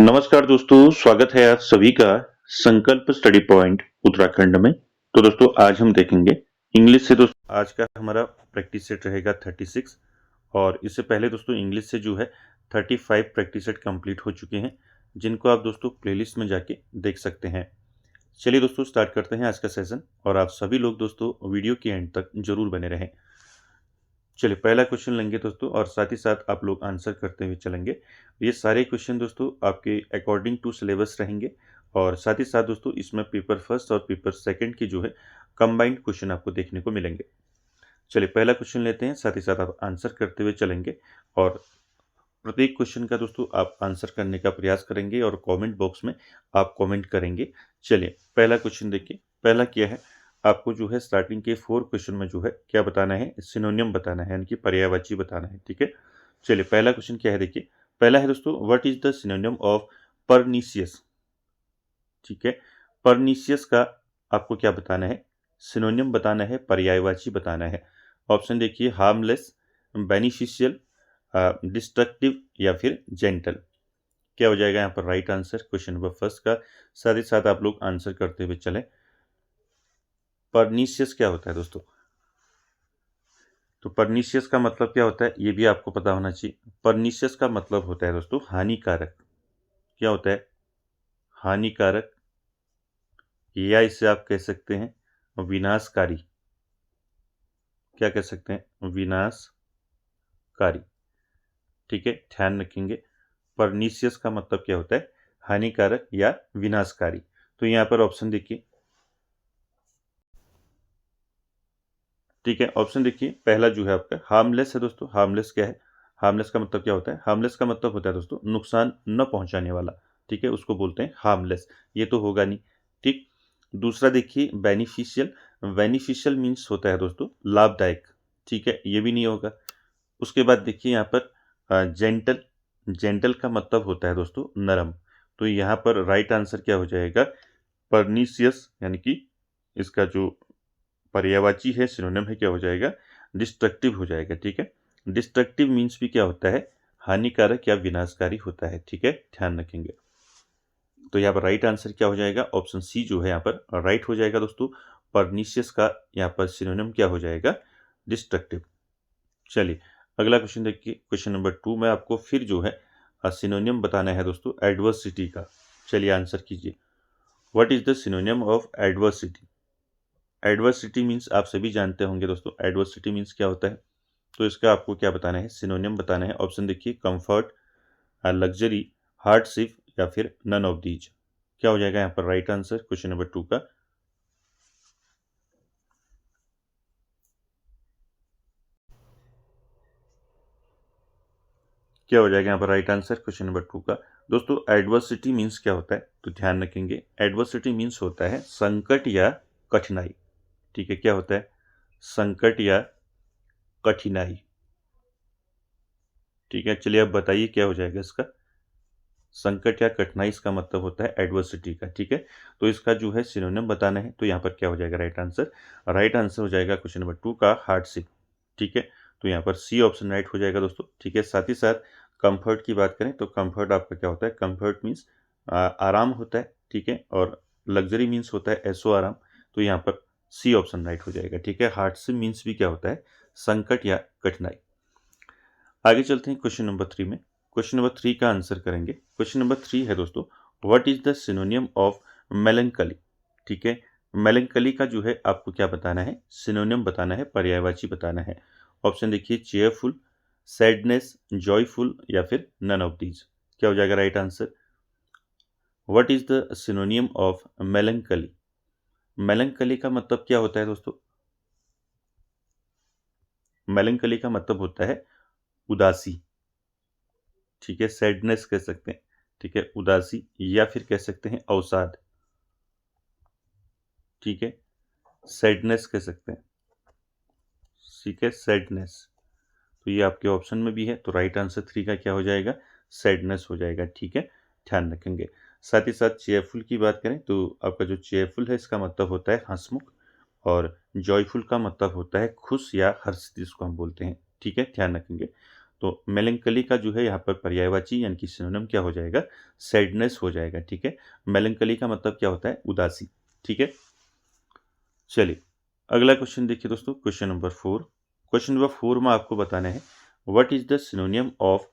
नमस्कार दोस्तों, स्वागत है आप सभी का संकल्प स्टडी पॉइंट उत्तराखंड में। तो दोस्तों आज हम देखेंगे इंग्लिश से। दोस्तों आज का हमारा प्रैक्टिस सेट रहेगा 36 और इससे पहले दोस्तों इंग्लिश से जो है 35 प्रैक्टिस सेट कंप्लीट हो चुके हैं, जिनको आप दोस्तों प्लेलिस्ट में जाके देख सकते हैं। चलिए दोस्तों स्टार्ट करते हैं आज का सेशन और आप सभी लोग दोस्तों वीडियो के एंड तक जरूर बने रहें। चलिए पहला क्वेश्चन लेंगे दोस्तों और साथ ही साथ आप लोग आंसर करते हुए चलेंगे। ये सारे क्वेश्चन दोस्तों आपके अकॉर्डिंग टू सिलेबस रहेंगे और साथ ही साथ दोस्तों इसमें पेपर फर्स्ट और पेपर सेकंड की जो है कंबाइंड क्वेश्चन आपको देखने को मिलेंगे। चलिए पहला क्वेश्चन लेते हैं, साथ ही साथ आप आंसर करते हुए चलेंगे और प्रत्येक क्वेश्चन का दोस्तों आप आंसर करने का प्रयास करेंगे और कमेंट बॉक्स में आप कमेंट करेंगे। चलिए पहला क्वेश्चन देखिए, पहला क्या है, आपको जो है स्टार्टिंग के 4 क्वेश्चन में जो है क्या बताना है, सिनोनियम बताना है, यानी कि पर्यायवाची बताना है। ठीक है, चलिए पहला क्वेश्चन क्या है देखिए, पहला है दोस्तों what is the synonym of pernicious. ठीक है, परनीशियस का आपको क्या बताना है, सिनोनियम बताना है, पर्यायवाची बताना है। ऑप्शन देखिए, हार्मलेस, बेनिफिशियल, डिस्ट्रक्टिव या फिर जेंटल। क्या हो जाएगा यहाँ पर right answer question number first का। साथ ही साथ आप लोग आंसर करते हुए चलें। परनीशियस क्या होता है दोस्तों, तो परनीशियस का मतलब क्या होता है ये भी आपको पता होना चाहिए। परनीशियस का मतलब होता है दोस्तों हानिकारक। क्या होता है, हानिकारक, या इसे आप कह सकते हैं विनाशकारी। क्या कह सकते हैं, विनाशकारी। ठीक है, ध्यान रखेंगे परनीशियस का मतलब क्या होता है, हानिकारक या विनाशकारी। तो यहाँ पर ऑप्शन देखिए, ठीक है, ऑप्शन देखिए पहला जो है आपका हार्मलेस है दोस्तों। हार्मलेस क्या है, हार्मलेस का मतलब क्या होता है, हार्मलेस का मतलब होता है दोस्तों नुकसान न पहुंचाने वाला। ठीक है, उसको बोलते हैं हार्मलेस, ये तो होगा नहीं। ठीक, दूसरा देखिए बेनिफिशियल। बेनिफिशियल मीन्स होता है दोस्तों लाभदायक। ठीक है, ये भी नहीं होगा। उसके बाद देखिए यहाँ पर जेंटल। जेंटल का मतलब होता है दोस्तों नरम। तो यहाँ पर राइट आंसर क्या हो जाएगा, परनीशियस, यानी कि इसका जो पर्यायवाची है, सिनोनिम है, क्या हो जाएगा, डिस्ट्रक्टिव हो जाएगा। ठीक है, डिस्ट्रक्टिव मीन्स भी क्या होता है, हानिकारक या विनाशकारी होता है। ठीक है, ध्यान रखेंगे। तो यहाँ पर राइट आंसर क्या हो जाएगा, ऑप्शन सी जो है यहाँ पर राइट हो जाएगा दोस्तों। परनीशियस का यहाँ पर सिनोनिम क्या हो जाएगा, डिस्ट्रक्टिव। चलिए अगला क्वेश्चन देखिए, क्वेश्चन नंबर 2 में आपको फिर जो है सिनोनिम बताना है दोस्तों एडवर्सिटी का। चलिए आंसर कीजिए, what is the synonym of adversity. Adversity means आप सभी जानते होंगे दोस्तों, एडवर्सिटी मीन्स क्या होता है। तो इसका आपको क्या बताना है, सिनोनिम बताना है। ऑप्शन देखिए, कंफर्ट, लग्जरी, हार्डशिप या फिर नन ऑफ दीज। क्या हो जाएगा यहाँ पर राइट आंसर क्वेश्चन नंबर 2 का। क्या हो जाएगा यहाँ पर राइट आंसर क्वेश्चन नंबर 2 का। दोस्तों एडवर्सिटी मीन्स क्या होता है, तो ध्यान रखेंगे, एडवर्सिटी मीन्स होता है संकट या कठिनाई। ठीक है, क्या होता है, संकट या कठिनाई। ठीक है, चलिए अब बताइए क्या हो जाएगा इसका, संकट या कठिनाई इसका मतलब होता है एडवर्सिटी का। ठीक है, तो इसका जो है सिनोनिम बताना है, तो यहाँ पर क्या हो जाएगा राइट आंसर, राइट आंसर हो जाएगा क्वेश्चन नंबर 2 का हार्डशिप। ठीक है, तो यहाँ पर सी ऑप्शन राइट हो जाएगा दोस्तों। ठीक है, साथ ही साथ कंफर्ट की बात करें तो कंफर्ट आपका क्या होता है, कंफर्ट मीन्स आराम होता है। ठीक है, और लग्जरी मीन्स होता है ऐसो आराम। तो यहाँ पर सी ऑप्शन राइट हो जाएगा। ठीक है, हार्डशिप मीन्स भी क्या होता है, संकट या कठिनाई। आगे चलते हैं क्वेश्चन नंबर 3 में। क्वेश्चन नंबर 3 का आंसर करेंगे। क्वेश्चन नंबर 3 है दोस्तों, what is the synonym of melancholy. ठीक है, मेलंकली का जो है आपको क्या बताना है, सिनोनियम बताना है, पर्यायवाची बताना है। ऑप्शन देखिए, चेयरफुल, सैडनेस, जॉयफुल या फिर नन ऑफ दीज। क्या हो जाएगा right answer, what is the synonym of melancholy. Melancholy का मतलब क्या होता है दोस्तों, मेलंकली का मतलब होता है उदासी। ठीक है, सैडनेस कह सकते हैं। ठीक है, उदासी या फिर कह सकते हैं अवसाद। ठीक है, सैडनेस कह सकते हैं। ठीक है, सैडनेस, तो ये आपके ऑप्शन में भी है, तो राइट आंसर 3 का क्या हो जाएगा, सैडनेस हो जाएगा। ठीक है, ध्यान रखेंगे। साथ ही साथ चेयरफुल की बात करें तो आपका जो चेयरफुल है इसका मतलब होता है हंसमुख, और जॉयफुल का मतलब होता है खुश या हर्षित, जिसको हम बोलते हैं। ठीक है, ध्यान रखेंगे। तो मेलंकली का जो है यहाँ पर पर्यायवाची यानी कि सिनोनिम क्या हो जाएगा, सैडनेस हो जाएगा। ठीक है, मेलंकली का मतलब क्या होता है, उदासी। ठीक है, चलिए अगला क्वेश्चन देखिए दोस्तों, क्वेश्चन नंबर 4। क्वेश्चन नंबर 4 में आपको बताना है what is the synonym of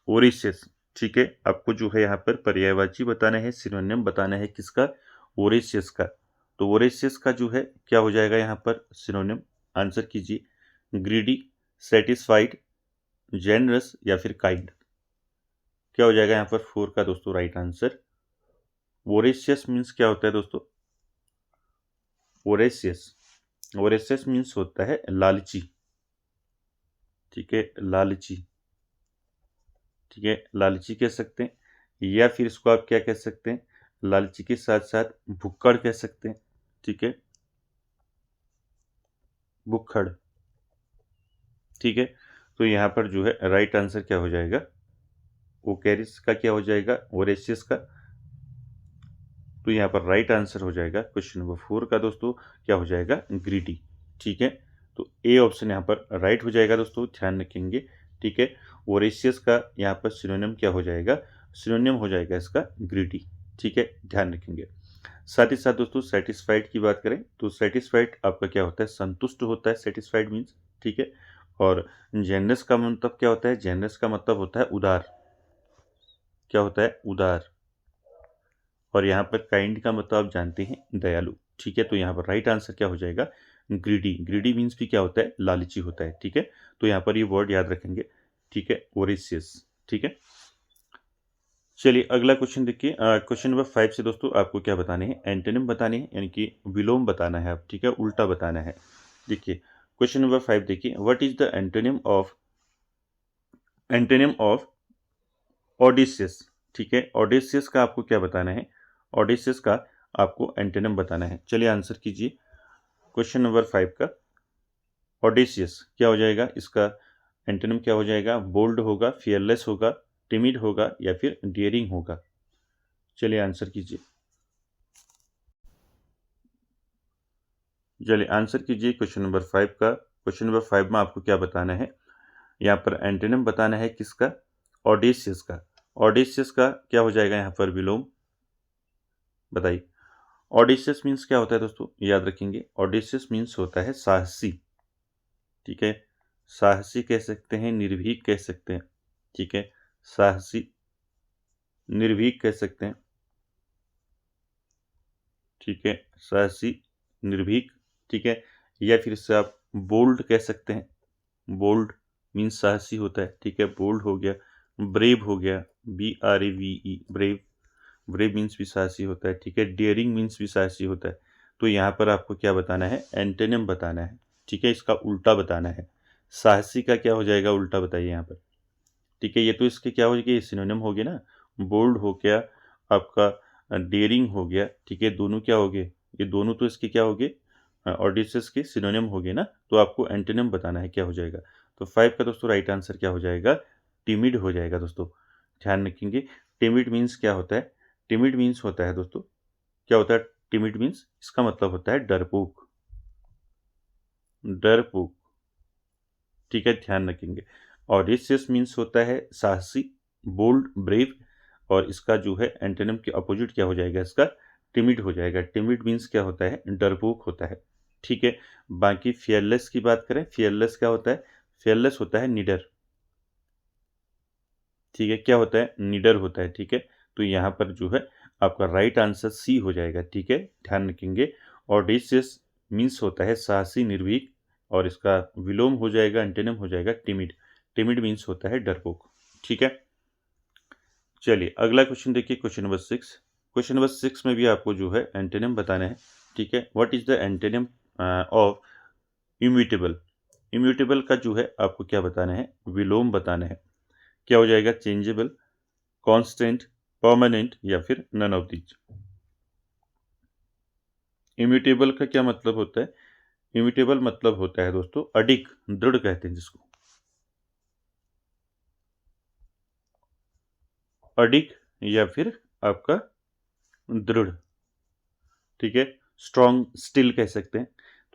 oracious. ठीक है, आपको जो है यहाँ पर पर्यायवाची बताना है, सिनोनियम बताना है किसका, ओरेशियस का। तो ओरेशियस का जो है क्या हो जाएगा यहाँ पर सिनोनिम, आंसर कीजिए, ग्रीडी, सेटिस्फाइड, जेनरस या फिर काइंड। क्या हो जाएगा यहाँ पर 4 का दोस्तों राइट आंसर। ओरेशियस मीन्स क्या होता है दोस्तों, ओरेशियस, ओरेशियस मीन्स होता है लालची। ठीक है, लालची। ठीक है, लालची कह सकते हैं, या फिर इसको आप क्या कह सकते हैं, लालची के साथ साथ भुक्कड़ कह सकते हैं। ठीक है, भुक्खड़। ठीक है, तो यहाँ पर जो है राइट आंसर क्या हो जाएगा, ओकेरिस का क्या हो जाएगा, ओरेशियस का। तो यहाँ पर राइट आंसर हो जाएगा क्वेश्चन नंबर 4 का दोस्तों, क्या हो जाएगा, ग्रीडी। ठीक है, तो ए ऑप्शन यहाँ पर राइट हो जाएगा दोस्तों, ध्यान रखेंगे। ठीक है, ओरेशियस का यहाँ पर सिनोनिम क्या हो जाएगा, सिनोनिम हो जाएगा इसका ग्रीडी। ठीक है, ध्यान रखेंगे। साथ ही साथ दोस्तों सेटिस्फाइड की बात करें तो सेटिस्फाइड आपका क्या होता है, संतुष्ट होता है, सेटिस्फाइड मीन्स। ठीक है, और जेनरस का मतलब क्या होता है, जेनरस का मतलब होता है उदार। क्या होता है, उदार। और यहाँ पर काइंड का मतलब आप जानते हैं, दयालु। ठीक है, तो यहाँ पर राइट आंसर क्या हो जाएगा, ग्रीडी। ग्रीडी मीन्स भी क्या होता है, लालची होता है। ठीक है, तो यहाँ पर ये वर्ड याद रखेंगे। ठीक है, ओरेशियस। ठीक है, चलिए अगला क्वेश्चन देखिए, क्वेश्चन नंबर 5 से दोस्तों आपको क्या बताने हैं, एंटोनिम बताने हैं, यानी कि विलोम बताना है आप। ठीक है, उल्टा बताना है। देखिए क्वेश्चन नंबर 5 देखिए, what is the antonym of audacious. ठीक है, ऑडिसियस का आपको क्या बताना है, ऑडिसियस का आपको एंटोनिम बताना है। चलिए आंसर कीजिए क्वेश्चन नंबर 5 का। ऑडिसियस क्या हो जाएगा, इसका एंटोनिम क्या हो जाएगा, बोल्ड होगा, फियरलेस होगा, टिमिड होगा या फिर डियरिंग होगा। चलिए आंसर कीजिए, चलिए आंसर कीजिए क्वेश्चन नंबर 5 का। क्वेश्चन नंबर 5 में आपको क्या बताना है, यहाँ पर एंटोनिम बताना है किसका, ऑडेशियस का। ऑडेशियस का क्या हो जाएगा यहाँ पर विलोम, बताइए। ऑडेशियस मीन्स क्या होता है दोस्तों, याद रखेंगे, ऑडेशियस मीन्स होता है साहसी। ठीक है, साहसी कह सकते हैं, निर्भीक कह सकते हैं। ठीक है, साहसी, निर्भीक कह सकते हैं। ठीक है, साहसी, निर्भीक। ठीक है, या फिर इससे आप बोल्ड कह सकते हैं, बोल्ड मीन्स साहसी होता है। ठीक है, बोल्ड हो गया, ब्रेव हो गया, BRAVE, ब्रेव, ब्रेव मीन्स भी साहसी होता है। ठीक है, डियरिंग मीन्स भी साहसी होता है। तो यहाँ पर आपको क्या बताना है, एंटोनिम बताना है। ठीक है, इसका उल्टा बताना है। साहसी का क्या हो जाएगा उल्टा, बताइए यहाँ पर। ठीक है, ये तो इसके क्या हो गया, सिनोनिम हो गया ना, बोल्ड हो गया आपका, डेयरिंग हो गया। ठीक है, दोनों क्या हो गए, ये दोनों तो इसके क्या हो गए, ऑडिशस के सिनोनिम हो गए ना। तो आपको एंटोनिम बताना है क्या हो जाएगा। तो 5 का दोस्तों राइट आंसर क्या हो जाएगा, टिमिड हो जाएगा दोस्तों, ध्यान रखेंगे। टिमिड मीन्स क्या होता है, टिमिड मीन्स होता है दोस्तों, क्या होता है टिमिड मीन्स, इसका मतलब होता है डरपोक, डरपोक। ठीक है, ध्यान रखेंगे। ऑडेशियस मीन्स होता है साहसी, बोल्ड, ब्रेव, और इसका जो है एंटोनिम के अपोजिट क्या हो जाएगा, इसका टिमिड हो जाएगा। टिमिड मीन्स क्या होता है, डरपोक होता है। ठीक है, बाकी फियरलेस की बात करें, फियरलेस क्या होता है, फियरलेस होता है निडर। ठीक है, क्या होता है, निडर होता है। ठीक है, तो यहाँ पर जो है आपका राइट आंसर सी हो जाएगा। ठीक है, ध्यान रखेंगे। ऑडेशियस मीन्स होता है साहसी, निर्भीक, और इसका विलोम हो जाएगा, एंटोनिम हो जाएगा टिमिड। टिमिड मीन्स होता है डरपोक। ठीक है, चलिए अगला क्वेश्चन देखिए, क्वेश्चन नंबर 6। क्वेश्चन नंबर 6 में भी आपको जो है एंटोनिम बताना है। ठीक है, what is the antonym of immutable. Immutable का जो है आपको क्या बताना है, विलोम बताना है। क्या हो जाएगा, चेंजेबल, कांस्टेंट, परमानेंट या फिर नन ऑफ दीज। इम्यूटेबल का क्या मतलब होता है, इम्यूटेबल मतलब होता है दोस्तों अडिग, दृढ़ कहते हैं जिसको, अडिग या फिर आपका दृढ़। ठीक है, स्ट्रॉन्ग, स्टिल कह सकते हैं।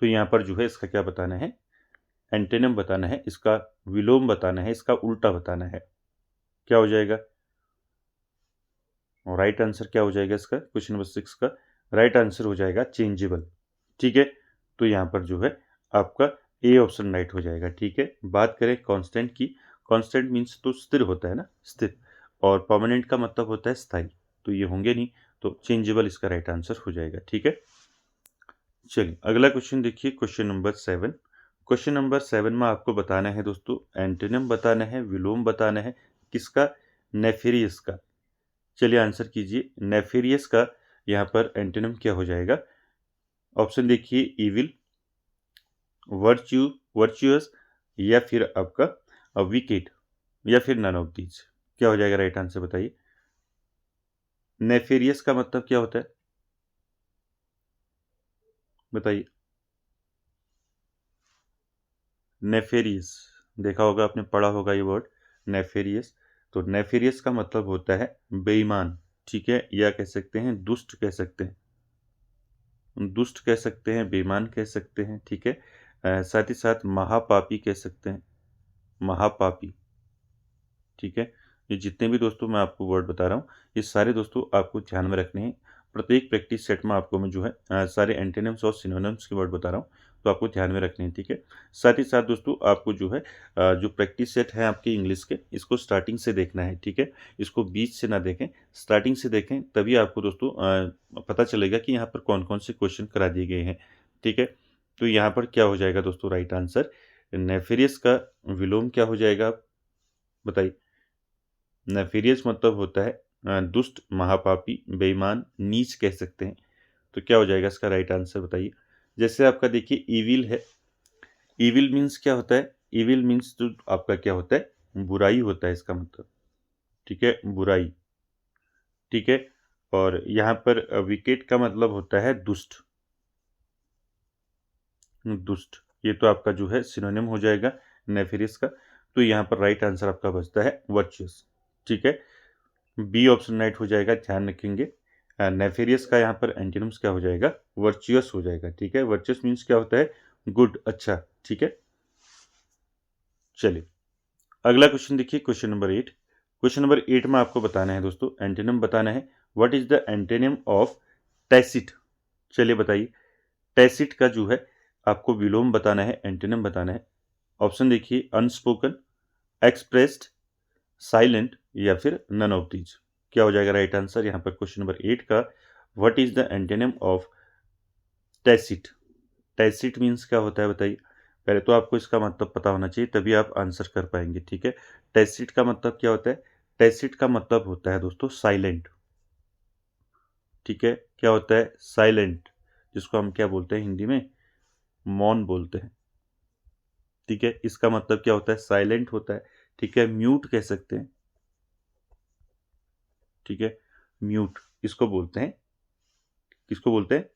तो यहाँ पर जो है इसका क्या बताना है, एंटेनिम बताना है, इसका विलोम बताना है, इसका उल्टा बताना है। क्या हो जाएगा? राइट आंसर क्या हो जाएगा इसका? क्वेश्चन नंबर 6 का राइट आंसर हो जाएगा चेंजेबल। ठीक है, तो यहाँ पर जो है आपका ए ऑप्शन राइट हो जाएगा। ठीक है, बात करें कांस्टेंट की। कांस्टेंट मीन्स तो स्थिर होता है ना, स्थिर, और परमानेंट का मतलब होता है स्थायी, तो ये होंगे नहीं, तो चेंजेबल इसका राइट आंसर हो जाएगा। ठीक है, चलिए अगला क्वेश्चन देखिए, क्वेश्चन नंबर 7। क्वेश्चन नंबर 7 में आपको बताना है दोस्तों, एंटोनिम बताना है, विलोम बताना है, किसका? नेफेरियस का। चलिए आंसर कीजिए। नेफेरियस का यहाँ पर एंटोनिम क्या हो जाएगा? ऑप्शन देखिए, इविल, वर्च्यूअस, या फिर आपका विकेट, या फिर नन ऑफ दीज। क्या हो जाएगा राइट आंसर बताइए। नेफेरियस का मतलब क्या होता है बताइए। नेफेरियस देखा होगा आपने, पढ़ा होगा ये वर्ड नेफेरियस। तो नेफेरियस का मतलब होता है बेईमान। ठीक है, या कह सकते हैं दुष्ट, कह सकते हैं दुष्ट, कह सकते हैं बेईमान, कह सकते हैं। ठीक है, साथ ही साथ महापापी कह सकते हैं, महापापी। ठीक है, ये जितने भी दोस्तों मैं आपको वर्ड बता रहा हूँ, ये सारे दोस्तों आपको ध्यान में रखने हैं। प्रत्येक प्रैक्टिस सेट में आपको मैं जो है सारे एंटोनिम्स और सिनोनिम्स के वर्ड बता रहा हूँ, तो आपको ध्यान में रखने हैं। ठीक है, साथ ही साथ दोस्तों आपको जो है जो प्रैक्टिस सेट है आपके इंग्लिश के, इसको स्टार्टिंग से देखना है। ठीक है, इसको बीच से ना देखें, स्टार्टिंग से देखें, तभी आपको दोस्तों पता चलेगा कि यहाँ पर कौन कौन से क्वेश्चन करा दिए गए हैं। ठीक है, तो यहाँ पर क्या हो जाएगा दोस्तों राइट आंसर? नेफेरियस का विलोम क्या हो जाएगा बताइए। नेफेरियस मतलब होता है दुष्ट, महापापी, बेईमान, नीच कह सकते हैं। तो क्या हो जाएगा इसका राइट आंसर बताइए। जैसे आपका देखिए ईविल है, ईविल मीन्स क्या होता है? ईविल मीन्स तो आपका क्या होता है? बुराई होता है इसका मतलब। ठीक है, बुराई। ठीक है, और यहाँ पर विकेट का मतलब होता है दुष्ट, दुष्ट। ये तो आपका जो है सिनोनिम हो जाएगा नेफेरियस का। तो यहाँ पर राइट आंसर आपका बचता है वर्चुअस। ठीक है, बी ऑप्शन राइट हो जाएगा, ध्यान रखेंगे। नेफेरियस का यहाँ पर एंटीनिम्स क्या हो जाएगा? वर्चुअस हो जाएगा। ठीक है, वर्चुअस मीन्स क्या होता है? गुड, अच्छा। ठीक है, चलिए अगला क्वेश्चन देखिए, क्वेश्चन नंबर 8। क्वेश्चन नंबर 8 में आपको बताना है दोस्तों, एंटीनिम बताना है। What is the antonym of tacit? चलिए बताइए। टैसिट का जो है आपको विलोम बताना है, एंटीनिम बताना है। ऑप्शन देखिए, अनस्पोकन, एक्सप्रेस्ड, साइलेंट, या फिर नन ऑफ दीज। क्या हो जाएगा राइट आंसर यहाँ पर क्वेश्चन नंबर 8 का? What is the antonym of tacit? Tacit means क्या होता है बताइए। पहले तो आपको इसका मतलब पता होना चाहिए, तभी आप आंसर कर पाएंगे। ठीक है, टैसिट का मतलब क्या होता है? टैसिट का मतलब होता है दोस्तों साइलेंट। ठीक है, क्या होता है? साइलेंट, जिसको हम क्या बोलते हैं हिंदी में? मौन बोलते हैं। ठीक है, इसका मतलब क्या होता है? साइलेंट होता है। ठीक है, म्यूट कह सकते हैं। ठीक है, म्यूट इसको बोलते हैं, किसको बोलते हैं?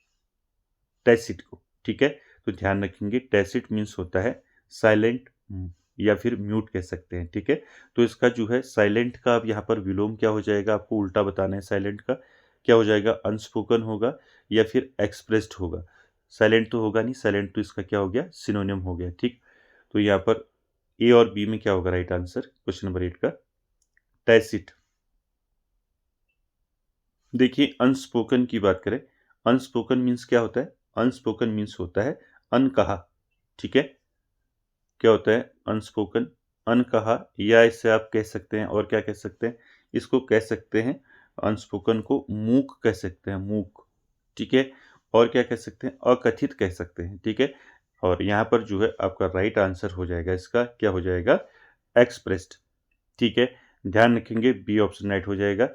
टैसिट को। ठीक है, तो ध्यान रखेंगे, टैसिट मीन्स होता है साइलेंट, या फिर म्यूट कह सकते हैं। ठीक है, तो इसका जो है साइलेंट का अब यहाँ पर विलोम क्या हो जाएगा, आपको उल्टा बताना है। साइलेंट का क्या हो जाएगा? अनस्पोकन होगा या फिर एक्सप्रेस्ड होगा। साइलेंट तो होगा नहीं, साइलेंट तो इसका क्या हो गया? सिनोनिम हो गया। ठीक, तो यहाँ पर ए और बी में क्या होगा राइट आंसर क्वेश्चन नंबर 8 का? टैसिट। देखिए अनस्पोकन की बात करें, अनस्पोकन मीन्स क्या होता है? अनस्पोकन मीन्स होता है अनकहा। ठीक है, क्या होता है? अनस्पोकन, अनकहा, या इससे आप कह सकते हैं, और क्या कह सकते हैं? इसको कह सकते हैं, अनस्पोकन को मूक कह सकते हैं, मूक। ठीक है, और क्या कह सकते हैं? अकथित कह सकते हैं। ठीक है, और यहाँ पर जो है आपका राइट आंसर हो जाएगा, इसका क्या हो जाएगा? एक्सप्रेस्ड। ठीक है, ध्यान रखेंगे, बी ऑप्शन राइट हो जाएगा।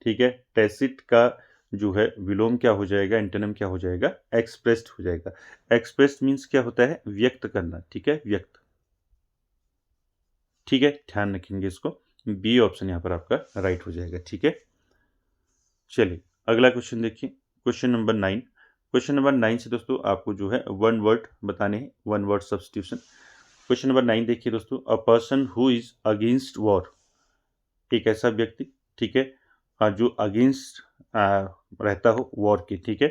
ठीक है, टैसिट का जो है विलोम क्या हो जाएगा, एंटोनिम क्या हो जाएगा? एक्सप्रेस्ड हो जाएगा। एक्सप्रेस्ड मीन्स क्या होता है? व्यक्त करना। ठीक है, व्यक्त। ठीक है, ध्यान रखेंगे इसको, बी ऑप्शन यहाँ पर आपका राइट हो जाएगा। ठीक है, चलिए अगला क्वेश्चन देखिए, क्वेश्चन नंबर 9। क्वेश्चन नंबर 9 से दोस्तों आपको जो है वन वर्ड बताने हैं, one word substitution. Question number 9 देखिए दोस्तों, a person who is against war. एक ऐसा व्यक्ति, ठीक है, जो अगेंस्ट रहता हो वॉर के। ठीक है,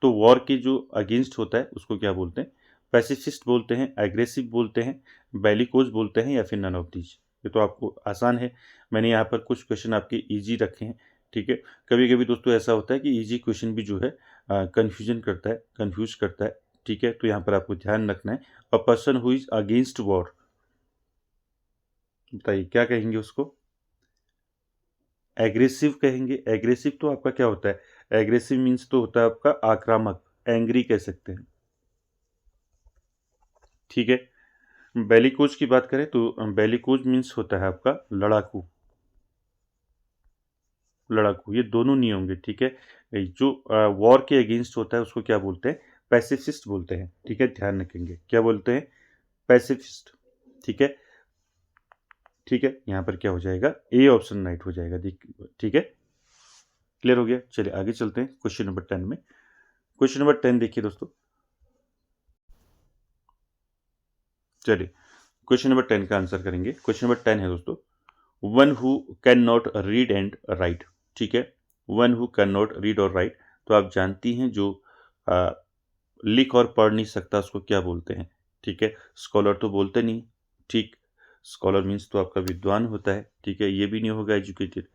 तो वॉर के जो अगेंस्ट होता है उसको क्या बोलते हैं? पैसिफिस्ट बोलते हैं, एग्रेसिव बोलते हैं, बेलिकोज बोलते हैं, या फिर नन ऑफ दीज। ये तो आपको आसान है। मैंने यहाँ पर कुछ क्वेश्चन आपके इजी रखे हैं, ठीक है। कभी कभी दोस्तों ऐसा होता है कि इजी क्वेश्चन भी जो है कंफ्यूज करता है, ठीक है। तो यहाँ पर आपको ध्यान रखना है। A person who is against war, बताइए क्या कहेंगे उसको? एग्रेसिव कहेंगे। एग्रेसिव तो आपका क्या होता है? एग्रेसिव मीन्स तो होता है आपका आक्रामक, एंग्री कह सकते हैं, ठीक है। बेलिकोज की बात करें तो बेलिकोज मीन्स होता है आपका लड़ाकू। ये दोनों नहीं होंगे, ठीक है। जो वॉर के अगेंस्ट होता है उसको क्या बोलते हैं? पैसिफिस्ट बोलते हैं, ठीक है। ध्यान रखेंगे, क्या बोलते हैं? पैसिफिस्ट, ठीक है। ठीक है, यहाँ पर क्या हो जाएगा? ए ऑप्शन राइट हो जाएगा, ठीक है। क्लियर हो गया? चलिए आगे चलते हैं क्वेश्चन नंबर 10 में। क्वेश्चन नंबर 10 देखिए दोस्तों। चलिए क्वेश्चन नंबर 10 का आंसर करेंगे। क्वेश्चन नंबर 10 है दोस्तों, one who can not read and right, ठीक है। One who can not read और राइट, तो आप जानती हैं जो लिख और पढ़ नहीं सकता उसको क्या बोलते हैं, ठीक है। स्कॉलर तो बोलते नहीं, ठीक। स्कॉलर मीन्स तो आपका विद्वान होता है, ठीक है। ये भी नहीं होगा एजुकेटेड,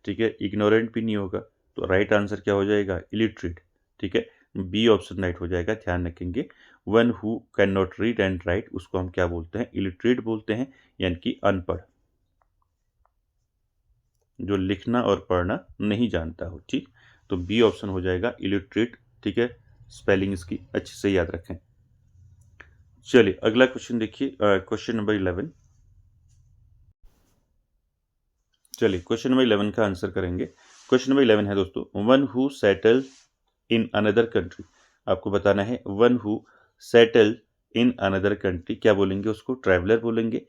ठीक है। इग्नोरेंट भी नहीं होगा, तो राइट आंसर क्या हो जाएगा? इलिटरेट, ठीक है। बी ऑप्शन राइट हो जाएगा। ध्यान रखेंगे, one who can not read and right उसको हम क्या बोलते हैं? इलिटरेट बोलते हैं, यानी कि अनपढ़, जो लिखना और पढ़ना नहीं जानता हो, ठीक। तो बी ऑप्शन हो जाएगा इलिटरेट, ठीक है। स्पेलिंग इसकी अच्छे से याद रखें। चलिए अगला क्वेश्चन देखिए, क्वेश्चन नंबर 11। चलिए क्वेश्चन नंबर 11 का आंसर करेंगे। क्वेश्चन नंबर 11 है दोस्तों, one who settle in another country. आपको बताना है one who settle in another country, क्या बोलेंगे उसको? ट्रैवलर बोलेंगे,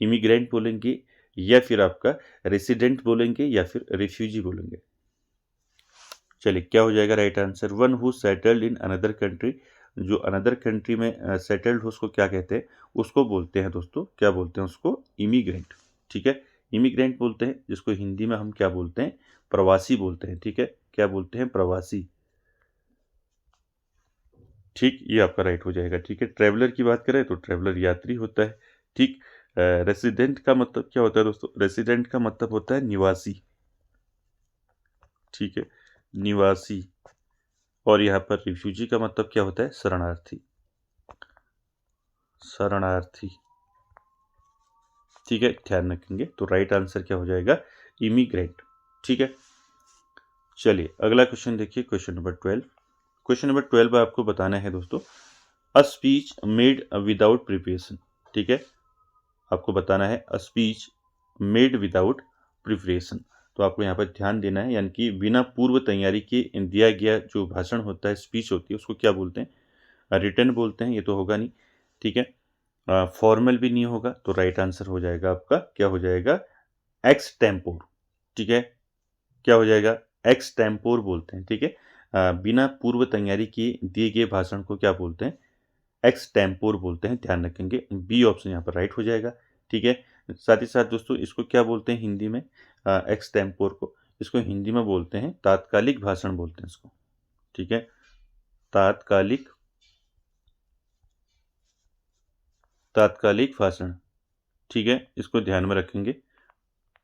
इमिग्रेंट बोलेंगे, या फिर आपका रेसिडेंट बोलेंगे, या फिर रिफ्यूजी बोलेंगे। चलिए क्या हो जाएगा right answer? One who settled in another country, जो अनदर कंट्री में सेटल्ड हो उसको क्या कहते हैं? उसको बोलते हैं दोस्तों, क्या बोलते हैं उसको? इमिग्रेंट, ठीक है। इमिग्रेंट बोलते हैं, जिसको हिंदी में हम क्या बोलते हैं? प्रवासी बोलते हैं, ठीक है। क्या बोलते हैं? प्रवासी, ठीक। ये आपका राइट हो जाएगा, ठीक है। ट्रैवलर की बात करें तो ट्रैवलर यात्री होता है, ठीक। रेसिडेंट का मतलब क्या होता है दोस्तों? रेसिडेंट का मतलब होता है निवासी, ठीक है, निवासी। और यहाँ पर रिफ्यूजी का मतलब क्या होता है? शरणार्थी, शरणार्थी, ठीक है। ध्यान रखेंगे, तो राइट आंसर क्या हो जाएगा? इमिग्रेंट, ठीक है। चलिए अगला क्वेश्चन देखिए, क्वेश्चन नंबर 12। क्वेश्चन नंबर 12 आपको बताना है दोस्तों, a speech made without preparation, ठीक है। आपको बताना है a speech made without preparation, तो आपको यहाँ पर ध्यान देना है, यानी कि बिना पूर्व तैयारी के दिया गया जो भाषण होता है, स्पीच होती है, उसको क्या बोलते हैं? रिटन बोलते हैं। ये तो होगा नहीं, ठीक है। फॉर्मल भी नहीं होगा, तो राइट आंसर हो जाएगा आपका, क्या हो जाएगा? एक्स टेम्पोर, ठीक है। क्या हो जाएगा? एक्स टेम्पोर बोलते हैं, ठीक है। बिना पूर्व तैयारी के दिए गए भाषण को क्या बोलते हैं? एक्स टेम्पोर बोलते हैं। ध्यान रखेंगे, बी ऑप्शन यहाँ पर राइट हो जाएगा, ठीक है। साथ ही साथ दोस्तों इसको क्या बोलते हैं हिंदी में? एक्स टेम्पोर को इसको हिंदी में बोलते हैं तात्कालिक भाषण बोलते हैं इसको, ठीक है। तात्कालिक, तात्कालिक भाषण, ठीक है। इसको ध्यान में रखेंगे,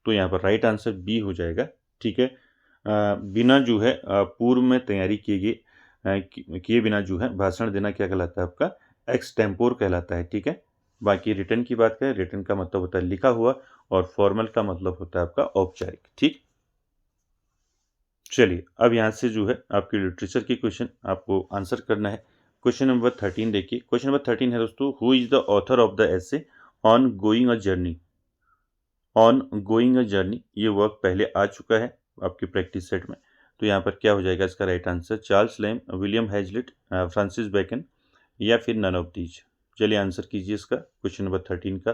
तो यहाँ पर राइट आंसर बी हो जाएगा, ठीक है। बिना जो है पूर्व में तैयारी किए बिना जो है भाषण देना क्या कहलाता है? आपका एक्स टेम्पोर कहलाता है, ठीक है। बाकी रिटर्न की बात करें, रिटर्न का मतलब होता है लिखा हुआ, और फॉर्मल का मतलब होता है आपका औपचारिक, ठीक। चलिए अब यहाँ से जो है आपकी लिटरेचर की क्वेश्चन आपको आंसर करना है। क्वेश्चन नंबर 13 देखिए। क्वेश्चन नंबर 13 है दोस्तों, who is the author of the essay on going a journey? On going a journey, ये वर्क पहले आ चुका है आपकी प्रैक्टिस सेट में, तो यहाँ पर क्या हो जाएगा इसका right answer? Charles Lamb, William Hazlitt, Francis Bacon, या फिर नन ऑफ दीज। चलिए आंसर कीजिए इसका, क्वेश्चन नंबर 13 का।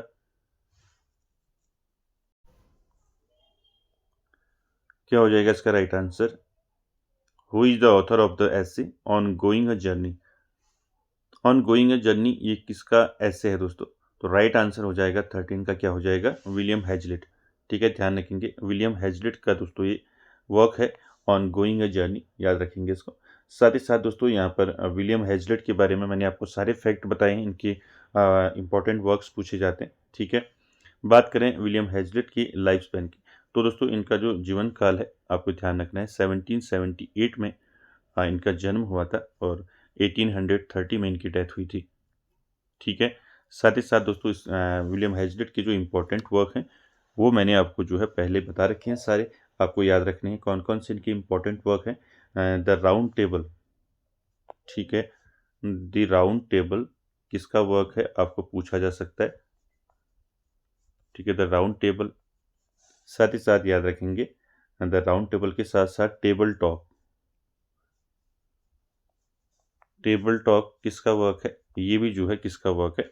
क्या हो जाएगा इसका right answer? Who is the author of the essay on going a journey? On going a journey ये किसका ऐसे है दोस्तों? तो राइट आंसर हो जाएगा 13 का, क्या हो जाएगा? विलियम हैजलिट, ठीक है। ध्यान रखेंगे, विलियम हैजलिट का दोस्तों ये वर्क है ऑन गोइंग अ जर्नी, याद रखेंगे इसको। साथ ही साथ दोस्तों यहाँ पर विलियम हेजलेट के बारे में मैंने आपको सारे फैक्ट बताए हैं, इनके इंपॉर्टेंट वर्क्स पूछे जाते हैं। ठीक है, बात करें विलियम हेजलेट की लाइफ स्पैन की, तो दोस्तों इनका जो जीवन काल है आपको ध्यान रखना है, 1778 में इनका जन्म हुआ था और 1830 में इनकी डेथ हुई थी। ठीक है, साथ ही साथ दोस्तों इस विलियम हेजलेट के जो इम्पोर्टेंट वर्क हैं वो मैंने आपको जो है पहले बता रखे हैं सारे, आपको याद रखने हैं कौन कौन से इनके इम्पोर्टेंट वर्क हैं। द राउंड टेबल, ठीक है, द राउंड टेबल किसका वर्क है आपको पूछा जा सकता है। ठीक है, द राउंड टेबल, साथ ही साथ याद रखेंगे द राउंड टेबल के साथ साथ टेबल टॉक, टेबल टॉक किसका वर्क है, ये भी जो है किसका वर्क है,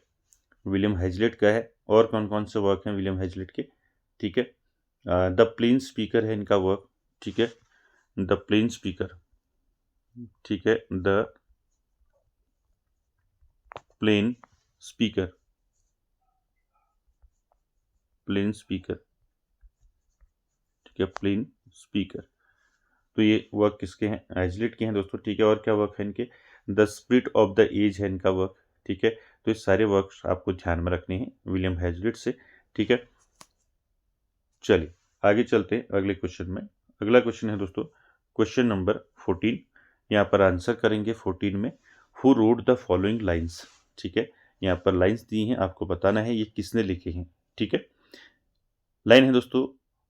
विलियम हेजलेट का है। और कौन कौन से वर्क हैं विलियम हेजलेट के, ठीक है, द प्लेन स्पीकर है इनका वर्क, ठीक है, द प्लेन स्पीकर, ठीक है, the plain speaker, plain speaker, ठीक है, प्लेन स्पीकर। तो ये वर्क किसके हैं, हेजलेट के हैं दोस्तों। ठीक है, और क्या वर्क है इनके, the spirit of the age है इनका वर्क। ठीक है, तो ये सारे वर्क आपको ध्यान में रखने हैं विलियम हेजलेट से। ठीक है, चलिए आगे चलते हैं अगले क्वेश्चन में। अगला क्वेश्चन है दोस्तों क्वेश्चन नंबर 14, यहाँ पर आंसर करेंगे 14 में, who wrote the following lines. ठीक है, यहाँ पर लाइन्स दी हैं, आपको बताना है ये किसने लिखे हैं। ठीक है, लाइन है दोस्तों,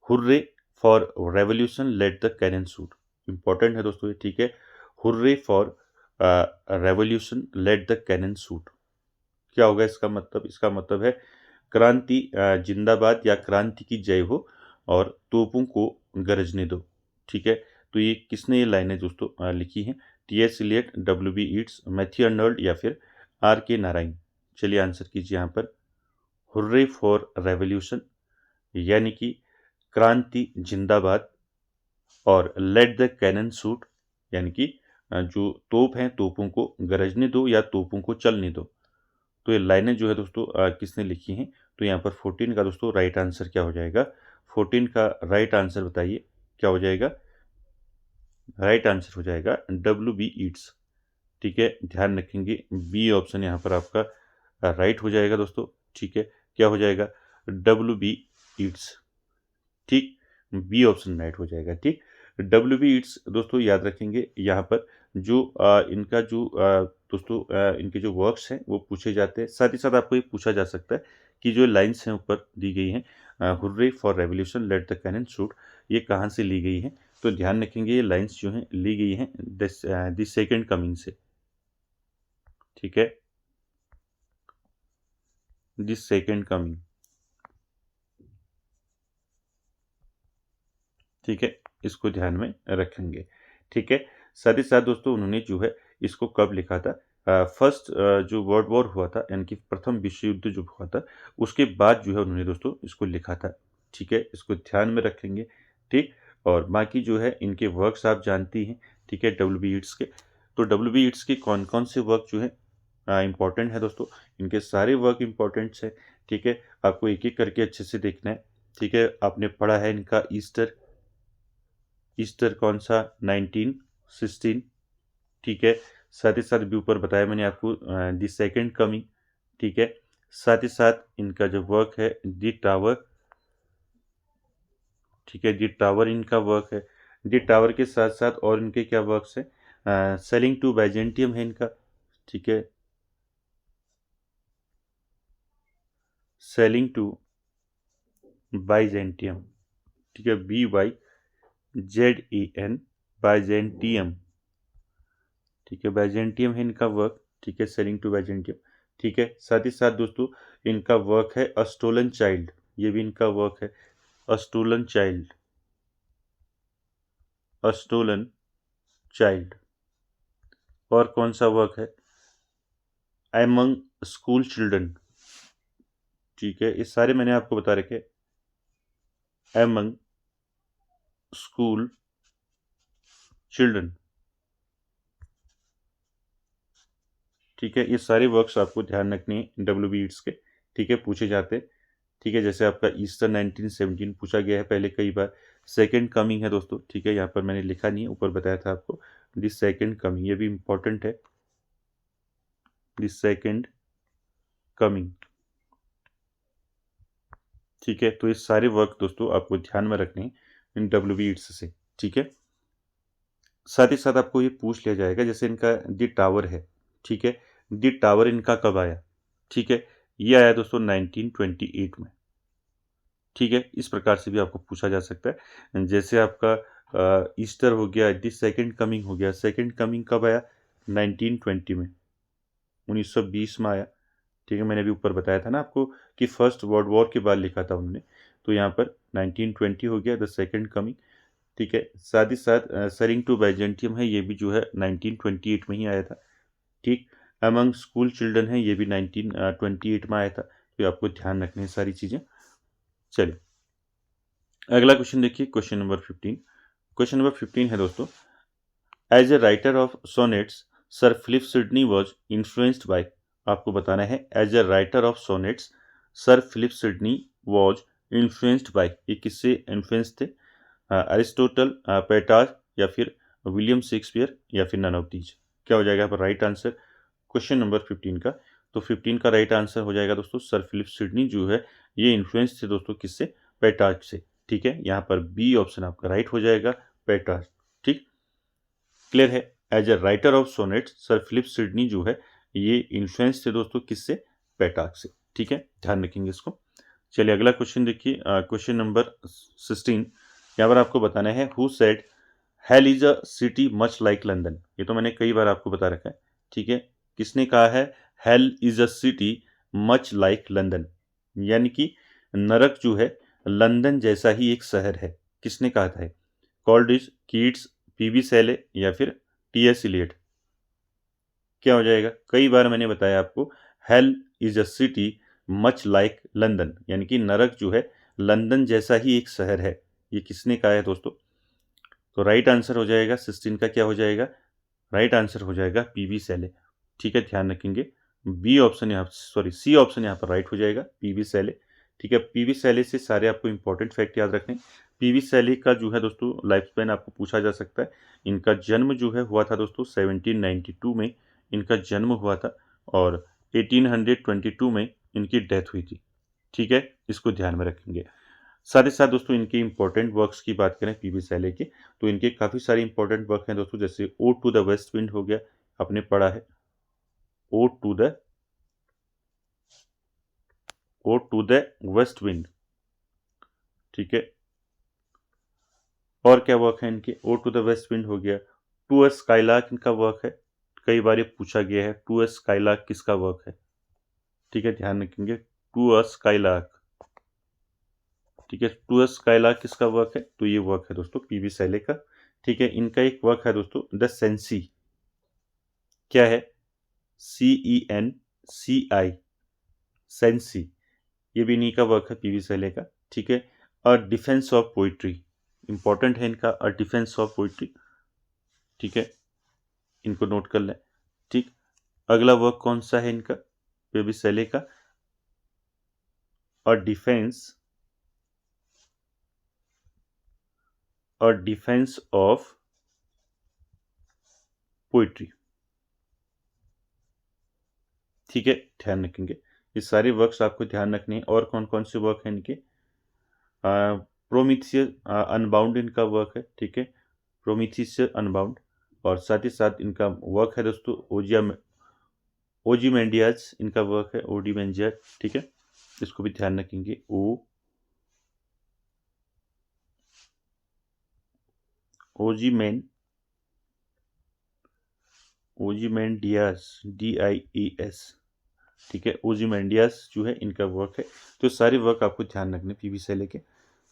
hurrah for revolution let the cannon shoot, important है दोस्तों ये। ठीक है, hurrah for revolution let the cannon shoot, क्या होगा इसका मतलब, इसका मतलब है क्रांति जिंदाबाद या क्रांति की जय हो और तोपों को गरजने दो। ठीक है, तो ये किसने ये लाइनें दोस्तों लिखी हैं, T S. Eliot, W B. Yeats, Matthew Arnold या फिर आर.के. नारायण। चलिए आंसर कीजिए यहाँ पर, हुर्रे फॉर रेवोल्यूशन यानी कि क्रांति जिंदाबाद, और लेट द कैनन शूट यानी कि जो तोप हैं तोपों को गरजने दो या तोपों को चलने दो। तो ये लाइनें जो है दोस्तों किसने लिखी हैं, तो यहाँ पर 14 का दोस्तों राइट आंसर क्या हो जाएगा, 14 का राइट आंसर बताइए क्या हो जाएगा, राइट आंसर हो जाएगा डब्ल्यू.बी. ईट्स। ठीक है, ध्यान रखेंगे बी ऑप्शन यहाँ पर आपका राइट हो जाएगा दोस्तों। ठीक है, क्या हो जाएगा, डब्ल्यू.बी. ईट्स। ठीक, बी ऑप्शन राइट हो जाएगा। ठीक, डब्ल्यू.बी. ईट्स दोस्तों याद रखेंगे, यहाँ पर जो इनका जो दोस्तों इनके जो वर्क्स हैं वो पूछे जाते हैं। साथ ही साथ आपको ये पूछा जा सकता है कि जो लाइन्स हैं ऊपर दी गई हैं, hurrah for revolution let the cannon shoot, ये कहाँ से ली गई हैं, तो ध्यान रखेंगे ये लाइन्स जो हैं ली गई हैं द सेकेंड कमिंग से। ठीक है, द सेकेंड कमिंग। ठीक है, इसको ध्यान में रखेंगे। ठीक है, साथ ही साथ दोस्तों उन्होंने जो है इसको कब लिखा था, फर्स्ट जो वर्ल्ड वॉर हुआ था यानी कि प्रथम विश्व युद्ध जो हुआ था उसके बाद जो है उन्होंने दोस्तों इसको लिखा था। ठीक है, इसको ध्यान में रखेंगे। ठीक, और बाकी जो है इनके वर्क्स आप जानती हैं। ठीक है, डब्ल्यू.बी. ईट्स के, तो डब्ल्यू.बी. ईट्स के कौन कौन से वर्क जो है इंपॉर्टेंट है दोस्तों, इनके सारे वर्क इंपॉर्टेंट्स हैं। ठीक है, आपको एक एक करके अच्छे से देखना है। ठीक है, आपने पढ़ा है इनका ईस्टर, ईस्टर कौन सा, 1916। ठीक है, साथ ही साथ भी ऊपर बताया मैंने आपको द सेकेंड कमिंग। ठीक है, साथ ही साथ इनका जो वर्क है द टावर। ठीक है, द टावर इनका वर्क है। द टावर के साथ साथ और इनके क्या वर्क्स हैं, सेलिंग टू बाइजेंटियम है इनका। ठीक है, सेलिंग टू बाइजेंटियम, ठीक है, BYZEN, बाइजेंटियम। ठीक है, बाइजेंटियम है इनका वर्क। ठीक है, सेलिंग टू बाइजेंटियम। ठीक है, साथ ही साथ दोस्तों इनका वर्क है अ स्टोलन चाइल्ड, ये भी इनका वर्क है, अ स्टोलन चाइल्ड, अ स्टोलन चाइल्ड। और कौन सा वर्क है, एमंग स्कूल चिल्ड्रन। ठीक है, ये सारे मैंने आपको बता रखे, एमंग स्कूल चिल्ड्रन। ठीक है, ये सारे वर्क्स आपको ध्यान रखने हैं डब्ल्यू.बी. ईट्स के। ठीक है, पूछे जाते हैं। ठीक है, जैसे आपका ईस्टर 1917 पूछा गया है पहले कई बार, सेकेंड कमिंग है दोस्तों। ठीक है, यहाँ पर मैंने लिखा नहीं है, ऊपर बताया था आपको, द सेकेंड कमिंग, ये भी इंपॉर्टेंट है, द सेकेंड कमिंग। ठीक है, तो ये सारे वर्क दोस्तों आपको ध्यान में रखने हैं इन WB ईट्स से। ठीक है, साथ ही साथ आपको ये पूछ लिया जाएगा, जैसे इनका द टावर है, ठीक है, द टावर इनका कब आया? ठीक है, ये आया दोस्तों 1928 में। ठीक है, इस प्रकार से भी आपको पूछा जा सकता है। जैसे आपका ईस्टर हो गया, द सेकेंड कमिंग हो गया, सेकेंड कमिंग कब आया? 1920 में, 1920 में आया। ठीक है, मैंने अभी ऊपर बताया था ना आपको कि फर्स्ट वर्ल्ड वॉर के बाद लिखा था उन्होंने, तो यहाँ पर 1920 हो गया द सेकेंड कमिंग। ठीक है, साथ ही साथ सेलिंग टू बाइजेंटियम है, ये भी जो है 1928 में ही आया था। ठीक, अमंग स्कूल चिल्ड्रन है, ये भी 1928 में आया था। तो आपको ध्यान रखनी है सारी चीज़ें। चलिए अगला क्वेश्चन देखिए, क्वेश्चन नंबर 15। क्वेश्चन नंबर 15 है दोस्तों, as a writer of sonnets Sir Philip Sidney was influenced by. आपको बताना है as a writer of sonnets Sir Philip Sidney was influenced by, ये किससे इन्फ्लुएंस थे? अरिस्टोटल, पेटाज, या फिर विलियम शेक्सपियर, या फिर नन ऑफ दीज। क्या हो जाएगा यहाँ पर राइट आंसर क्वेश्चन नंबर 15 का? तो 15 का राइट आंसर हो जाएगा दोस्तों सर फिलिप सिडनी जो है ये इन्फ्लुएंस थे दोस्तों किससे? पेटाज से। ठीक है, यहाँ पर बी ऑप्शन आपका राइट हो जाएगा, पेटाज। ठीक, क्लियर है? As a writer of sonnet Sir Philip Sidney जो है ये इन्फ्लुएंस थे दोस्तों किससे? पेटाज से। ठीक है, ध्यान रखेंगे इसको। चलिए अगला क्वेश्चन देखिए, क्वेश्चन नंबर 16। यहाँ पर आपको बताना है who said hell is a city much like London. ये तो मैंने कई बार आपको बता रखा है। ठीक है, किसने कहा है hell is a city much like London, यानी कि नरक जो है लंदन जैसा ही एक शहर है, किसने कहा था? कॉल्डिज, कीट्स, PB सेले, या फिर TS इलियट। क्या हो जाएगा? कई बार मैंने बताया आपको hell is a city much like London, यानी कि नरक जो है लंदन जैसा ही एक शहर है, ये किसने कहा है दोस्तों? तो राइट आंसर हो जाएगा 16 का, क्या हो जाएगा? राइट आंसर हो जाएगा PB सेले। ठीक है, ध्यान रखेंगे। बी ऑप्शन यहाँ, सॉरी सी ऑप्शन यहाँ पर राइट हो जाएगा, PB सेले। ठीक है, PB सेले से सारे आपको इंपॉर्टेंट फैक्ट याद रखने। PB सेले का जो है दोस्तों लाइफ स्पैन आपको पूछा जा सकता है। इनका जन्म जो है हुआ था दोस्तों 1792 में इनका जन्म हुआ था, और 1822 में इनकी डेथ हुई थी। ठीक है, इसको ध्यान में रखेंगे। साथ ही साथ दोस्तों इनके इंपॉर्टेंट वर्क्स की बात करें PB सेले के, तो इनके काफ़ी सारे इंपॉर्टेंट वर्क हैं दोस्तों, जैसे ode to the west wind हो गया, आपने पढ़ा है ode to the west wind. ठीक है, और क्या वर्क है इनके? Ode to the west wind हो गया। टू अ स्काईलार्क इनका वर्क है, कई बार ये पूछा गया है टू अ स्काईलार्क किसका वर्क है? ठीक है, ध्यान रखेंगे, टू अ स्काईलार्क। ठीक है, टू अ स्काईलार्क किसका वर्क है? तो ये वर्क है दोस्तों PB सेले का। ठीक है, इनका एक वर्क है दोस्तों द सेंसी। क्या है? CENCI, सेंसी, ये भी इन्हीं का वर्क है PB सेले का। ठीक है, a defence of poetry, important है इनका अ डिफेंस ऑफ पोइट्री। ठीक है, इनको नोट कर लें। ठीक, अगला वर्क कौन सा है इनका PB सेले का? A defence of poetry. ठीक है, ध्यान रखेंगे, ये सारे वर्क्स आपको ध्यान रखने हैं। और कौन कौन से वर्क हैं इनके? प्रोमीथियस अनबाउंड इनका वर्क है। ठीक है, प्रोमीथियस अनबाउंड। और साथ ही साथ इनका वर्क है दोस्तों ओजीमेंडियाज इनका वर्क है, ओडीमेंजियाज। ठीक है, इसको भी ध्यान रखेंगे, ओजीमेंडियाज, DIES। ठीक है, ओजीमेंडियाज जो है इनका वर्क है। तो सारे वर्क आपको ध्यान रखने PB से लेके।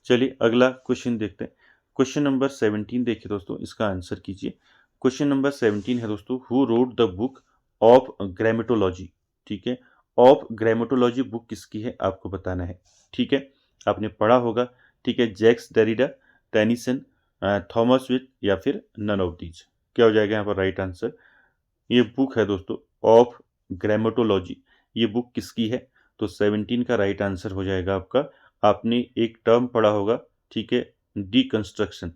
चलिए अगला क्वेश्चन देखते हैं, क्वेश्चन नंबर 17 देखिए दोस्तों, इसका आंसर कीजिए। क्वेश्चन नंबर 17 है दोस्तों, who wrote the book of grammatology. ठीक है, ऑफ ग्रामेटोलॉजी बुक किसकी है आपको बताना है। ठीक है, आपने पढ़ा होगा। ठीक है, जैक्स डेरिडा, टेनिसन, थॉमस विट, या फिर नन ऑफ दीज। क्या हो जाएगा यहाँ पर राइट आंसर? ये बुक है दोस्तों ऑफ ग्रामेटोलॉजी, ये बुक किसकी है? तो 17 का राइट आंसर हो जाएगा आपका, आपने एक टर्म पढ़ा होगा। ठीक है, डीकंस्ट्रक्शन।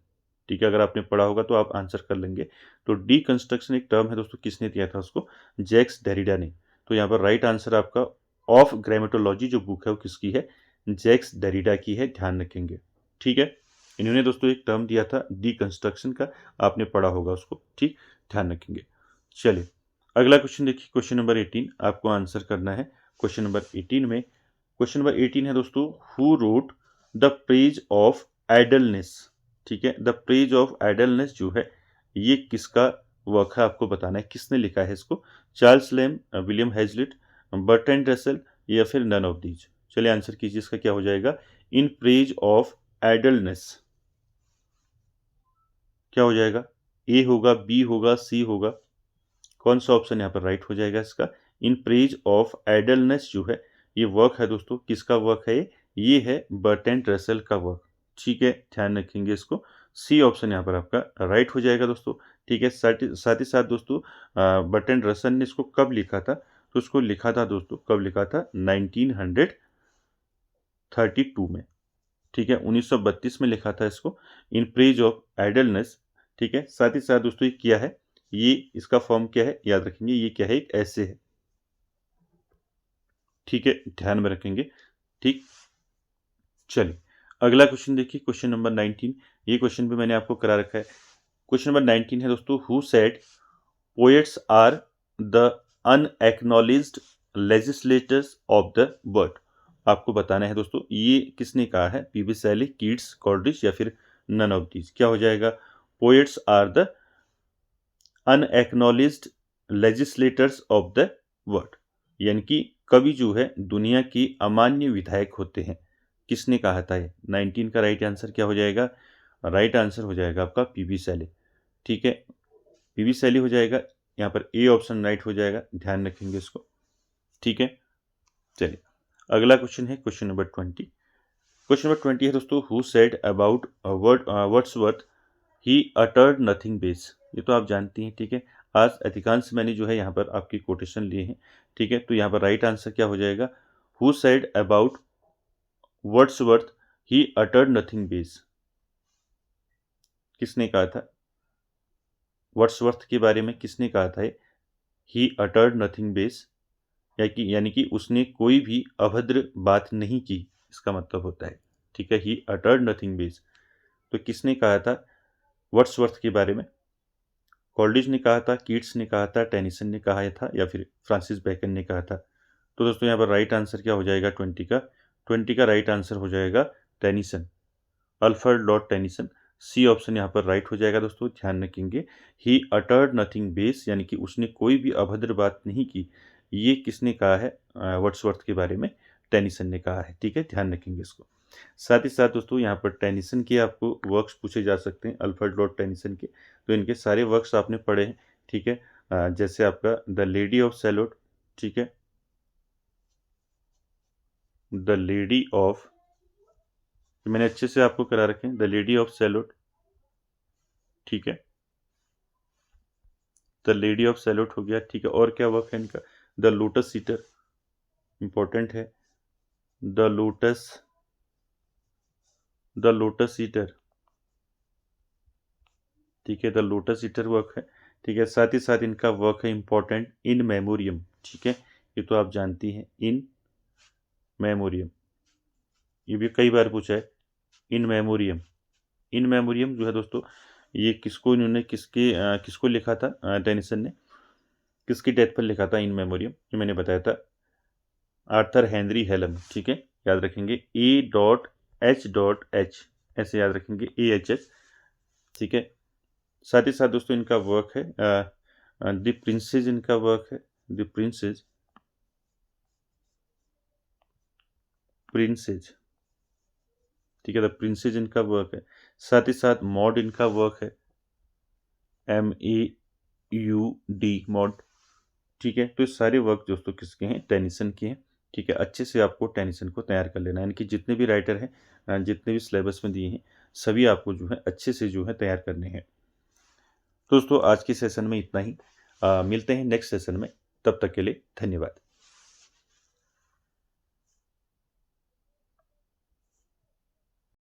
ठीक है, अगर आपने पढ़ा होगा तो आप आंसर कर लेंगे। तो डीकंस्ट्रक्शन एक टर्म है दोस्तों, किसने दिया था उसको? जैक्स डेरिडा ने। तो यहाँ पर राइट आंसर आपका ऑफ ग्रामेटोलॉजी जो बुक है वो किसकी है? जैक्स डेरिडा की है, ध्यान रखेंगे। ठीक है, इन्होंने दोस्तों एक टर्म दिया था डीकंस्ट्रक्शन का, आपने पढ़ा होगा उसको, ठीक, ध्यान रखेंगे। चलिए अगला क्वेश्चन देखिए, क्वेश्चन नंबर 18 आपको आंसर करना है। क्वेश्चन नंबर 18 में, क्वेश्चन नंबर 18 है दोस्तों, who wrote the praise of idleness. ठीक है, द प्रेज ऑफ आइडलनेस जो है ये किसका वर्क है, आपको बताना है किसने लिखा है इसको। Charles Lamb, William Hazlitt, Bertrand Russell या फिर नन ऑफ दीज। चलिए आंसर कीजिए, इसका क्या हो जाएगा? इन प्रेज ऑफ आइडलनेस क्या हो जाएगा? ए होगा, बी होगा, सी होगा? कौन सा ऑप्शन यहाँ पर राइट हो जाएगा इसका? इन प्रेज ऑफ आइडलनेस जो है ये वर्क है दोस्तों, किसका वर्क है ये है बर्ट्रैंड रसेल का वर्क। ठीक है, ध्यान रखेंगे इसको। सी ऑप्शन यहाँ पर आपका राइट हो जाएगा दोस्तों। ठीक है, साथ ही साथ दोस्तों बर्ट्रैंड रसेल ने इसको कब लिखा था? तो उसको लिखा था दोस्तों, कब लिखा था? 1932 में। ठीक है, 1932 में लिखा था इसको, इन प्रेज ऑफ आइडलनेस। ठीक है, साथ ही साथ दोस्तों ये क्या है, ये इसका फॉर्म क्या है याद रखेंगे, ये क्या है? एक ऐसे है। ठीक है, ध्यान में रखेंगे। ठीक, चलिए अगला क्वेश्चन देखिए, क्वेश्चन नंबर 19। ये क्वेश्चन भी मैंने आपको करा रखा है। क्वेश्चन नंबर 19 है दोस्तों, who said poets are the unacknowledged legislators of the world. आपको बताना है दोस्तों ये किसने कहा है? पीबी शैली, कीट्स, कॉल्ड्रिच या फिर नन ऑफ दीज। क्या हो जाएगा? Poets are the unacknowledged legislators of the world, यानी कि कवि जो है दुनिया की अमान्य विधायक होते हैं। किसने कहा था ये? 19 का राइट आंसर क्या हो जाएगा? राइट आंसर हो जाएगा आपका पीबी शैली। ठीक है, पीबी शैली हो जाएगा, यहाँ पर ए ऑप्शन राइट हो जाएगा, ध्यान रखेंगे इसको। ठीक है, चलिए अगला क्वेश्चन है क्वेश्चन नंबर 20। क्वेश्चन नंबर 20 है दोस्तों, who said about Wordsworth he uttered nothing base. ये तो आप जानती हैं। ठीक है, आज अधिकांश मैंने जो है यहाँ पर आपकी कोटेशन लिए हैं। ठीक है, तो यहाँ पर राइट आंसर क्या हो जाएगा? Who said about Wordsworth he uttered nothing base. किसने कहा था? वर्ड्सवर्थ के बारे में किसने कहा था? ही अटर्ड नथिंग बेस, यानी कि उसने कोई भी अभद्र बात नहीं की, इसका मतलब होता है। ठीक है, ही अटर्ड नथिंग बेस। तो किसने कहा था वर्ड्सवर्थ के बारे में? कॉल्ड्रिच ने कहा था, कीट्स ने कहा था, टेनिसन ने कहा था या फिर फ्रांसिस बेकन ने कहा था? तो दोस्तों यहाँ पर राइट आंसर क्या हो जाएगा 20 का? 20 का राइट आंसर हो जाएगा Tennyson, Alfred Lord Tennyson. C option यहाँ पर राइट हो जाएगा दोस्तों, ध्यान रखेंगे। ही अटर्ड नथिंग बेस, यानी कि उसने कोई भी अभद्र बात नहीं की, ये किसने कहा है वर्ड्सवर्थ के बारे में? टेनिसन ने कहा है। ठीक है, ध्यान रखेंगे इसको। साथ ही साथ दोस्तों यहाँ पर टेनिसन के आपको वर्क्स पूछे जा सकते हैं, अल्फ्रेड लॉर्ड टेनिसन के। तो इनके सारे वर्क्स आपने पढ़े हैं। ठीक है, जैसे आपका द लेडी ऑफ सैलोट। ठीक है, द लेडी ऑफ, मैंने अच्छे से आपको करा रखे हैं, द लेडी ऑफ सैलोट। ठीक है, द लेडी ऑफ सैलोट हो गया। ठीक है, और क्या वर्क है इनका? द लोटस सीटर, इंपॉर्टेंट है। The lotus seater. ठीक है, द लोटस ईटर वर्क है। ठीक है, साथ ही साथ इनका वर्क है इंपॉर्टेंट, इन मेमोरियम। ठीक है, ये तो आप जानती हैं, इन मेमोरियम, ये भी कई बार पूछा है। इन मेमोरियम, इन मेमोरियम जो है दोस्तों, ये किसको इन्होंने किसको लिखा था टेनिसन ने? किसकी डेथ पर लिखा था इन मेमोरियम? जो मैंने बताया था, आर्थर हेनरी हेलम। ठीक है, याद रखेंगे, A.H.H, ऐसे याद रखेंगे, AHH। ठीक है, साथ ही साथ दोस्तों इनका वर्क है द प्रिंसेस, इनका वर्क है द प्रिंसेस। ठीक है, द प्रिंसेस इनका वर्क है। साथ ही साथ मॉड इनका वर्क है, MAUD, मॉड। ठीक है, तो ये सारे वर्क दोस्तों किसके हैं? टेनिसन के हैं। ठीक है, अच्छे से आपको टेनिसन को तैयार कर लेना है, इनके जितने भी राइटर हैं जितने भी सिलेबस में दिए हैं सभी आपको जो है अच्छे से जो है तैयार करने हैं। दोस्तों आज के सेशन में इतना ही, मिलते हैं नेक्स्ट सेशन में, तब तक के लिए धन्यवाद।